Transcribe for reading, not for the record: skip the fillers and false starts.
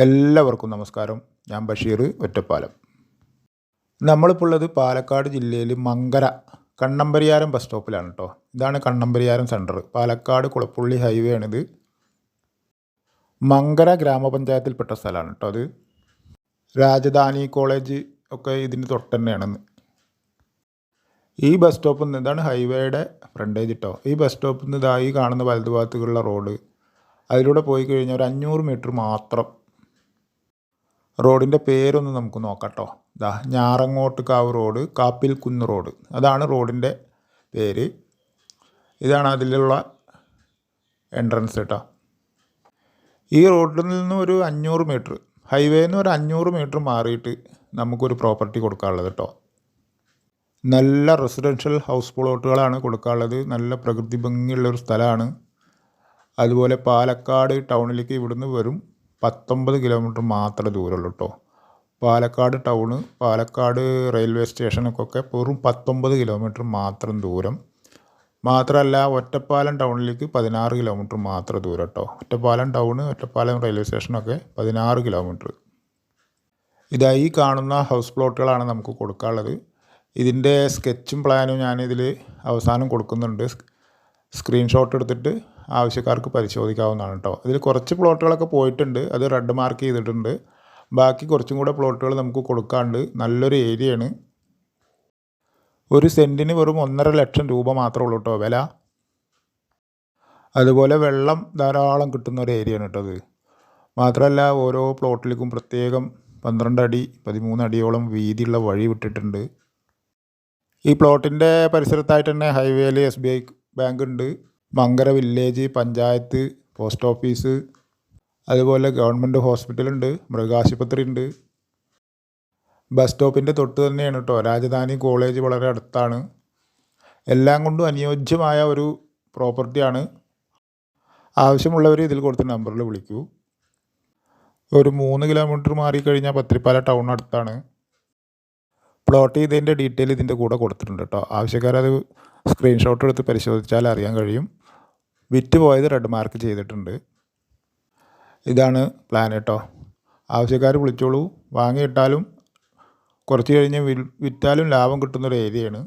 എല്ലാവർക്കും നമസ്കാരം. ഞാൻ ബഷീർ ഒറ്റപ്പാലം. നമ്മളിപ്പോൾ ഉള്ളത് പാലക്കാട് ജില്ലയിൽ മങ്കര കണ്ണമ്പരിയാരം ബസ് സ്റ്റോപ്പിലാണ് കേട്ടോ. ഇതാണ് കണ്ണമ്പരിയാരം സെൻറ്റർ. പാലക്കാട് കുളപ്പുള്ളി ഹൈവേ ആണിത്. മങ്കര ഗ്രാമപഞ്ചായത്തിൽപ്പെട്ട സ്ഥലമാണ് കേട്ടോ. അത് രാജധാനി കോളേജ് ഒക്കെ ഇതിന് തൊട്ട് തന്നെയാണെന്ന്. ഈ ബസ് സ്റ്റോപ്പിൽ നിന്ന് ഇതാണ് ഹൈവേയുടെ ഫ്രണ്ടേജ് കേട്ടോ. ഈ ബസ് സ്റ്റോപ്പിൽ നിന്ന് ഇതായി കാണുന്ന വലതുഭാഗത്തുള്ള റോഡ്, അതിലൂടെ പോയി കഴിഞ്ഞാൽ ഒരു 500 മീറ്റർ മാത്രം. റോഡിൻ്റെ പേരൊന്ന് നമുക്ക് നോക്കാം കേട്ടോ. ഇതാ ഞാറങ്ങോട്ടുകാവ് റോഡ്, കാപ്പിൽക്കുന്ന് റോഡ്, അതാണ് റോഡിൻ്റെ പേര്. ഇതാണ് അതിലുള്ള എൻട്രൻസ് കേട്ടോ. ഈ റോഡിൽ നിന്ന് ഒരു 500 മീറ്റർ, ഹൈവേയിൽ നിന്ന് ഒരു 500 മീറ്റർ മാറിയിട്ട് നമുക്കൊരു പ്രോപ്പർട്ടി കൊടുക്കാനുള്ളത് കേട്ടോ. നല്ല റെസിഡൻഷ്യൽ ഹൗസ് പ്ലോട്ടുകളാണ് കൊടുക്കാനുള്ളത്. നല്ല പ്രകൃതി ഭംഗിയുള്ളൊരു സ്ഥലമാണ്. അതുപോലെ പാലക്കാട് ടൗണിലേക്ക് ഇവിടുന്ന് വരും 19 കിലോമീറ്റർ മാത്രമേ ദൂരമുള്ളൂ കേട്ടോ. പാലക്കാട് ടൗണ്, പാലക്കാട് റെയിൽവേ സ്റ്റേഷനൊക്കെ വെറും 19 കിലോമീറ്റർ മാത്രം ദൂരം. മാത്രമല്ല ഒറ്റപ്പാലം ടൗണിലേക്ക് 16 കിലോമീറ്റർ മാത്രം ദൂരം കേട്ടോ. ഒറ്റപ്പാലം ടൗണ്, ഒറ്റപ്പാലം റെയിൽവേ സ്റ്റേഷനൊക്കെ 16 കിലോമീറ്റർ. ഇതായി കാണുന്ന ഹൗസ് പ്ലോട്ടുകളാണ് നമുക്ക് കൊടുക്കാനുള്ളത്. ഇതിൻ്റെ സ്കെച്ചും പ്ലാനും ഞാനിതിൽ അവസാനം കൊടുക്കുന്നുണ്ട്. സ്ക്രീൻഷോട്ട് എടുത്തിട്ട് ആവശ്യക്കാർക്ക് പരിശോധിക്കാവുന്നതാണ് കേട്ടോ. ഇതിൽ കുറച്ച് പ്ലോട്ടുകളൊക്കെ പോയിട്ടുണ്ട്, അത് റെഡ് മാർക്ക് ചെയ്തിട്ടുണ്ട്. ബാക്കി കുറച്ചും കൂടെ പ്ലോട്ടുകൾ നമുക്ക് കൊടുക്കാണ്ട്. നല്ലൊരു ഏരിയയാണ്. ഒരു സെൻറ്റിന് വെറും 1.5 ലക്ഷം രൂപ മാത്രമേ ഉള്ളൂ കേട്ടോ വില. അതുപോലെ വെള്ളം ധാരാളം കിട്ടുന്ന ഒരു ഏരിയയാണ് കേട്ടോ അത്. മാത്രമല്ല ഓരോ പ്ലോട്ടിലേക്കും പ്രത്യേകം 12 അടി 13 അടിയോളം വീതിയുള്ള വഴി വിട്ടിട്ടുണ്ട്. ഈ പ്ലോട്ടിൻ്റെ പരിസരത്തായിട്ട് തന്നെ ഹൈവേയിൽ SBI ബാങ്ക് ഉണ്ട്, Mankara village, panchayat, post office, അതുപോലെ ഗവൺമെൻറ് ഹോസ്പിറ്റലുണ്ട്, മൃഗാശുപത്രി ഉണ്ട്. ബസ് സ്റ്റോപ്പിൻ്റെ തൊട്ട് തന്നെയാണ് കേട്ടോ. രാജധാനി കോളേജ് വളരെ അടുത്താണ്. എല്ലാം കൊണ്ടും അനുയോജ്യമായ ഒരു പ്രോപ്പർട്ടിയാണ്. ആവശ്യമുള്ളവർ ഇതിൽ കൊടുത്ത നമ്പറിൽ വിളിക്കൂ. ഒരു 3 കിലോമീറ്റർ മാറിക്കഴിഞ്ഞാൽ പത്തിരിപ്പാല ടൗൺ അടുത്താണ്. പ്ലോട്ട് ചെയ്തതിൻ്റെ ഡീറ്റെയിൽ ഇതിൻ്റെ കൂടെ കൊടുത്തിട്ടുണ്ട് കേട്ടോ. ആവശ്യക്കാരത് സ്ക്രീൻഷോട്ട് എടുത്ത് പരിശോധിച്ചാൽ അറിയാൻ കഴിയും. വിറ്റ് പോയത് റെഡ് മാർക്ക് ചെയ്തിട്ടുണ്ട്. ഇതാണ് പ്ലാൻ കേട്ടോ. ആവശ്യക്കാർ വിളിച്ചോളൂ. വാങ്ങിയിട്ടാലും കുറച്ച് കഴിഞ്ഞ് വിറ്റാലും ലാഭം കിട്ടുന്നൊരു ഏരിയയാണ്.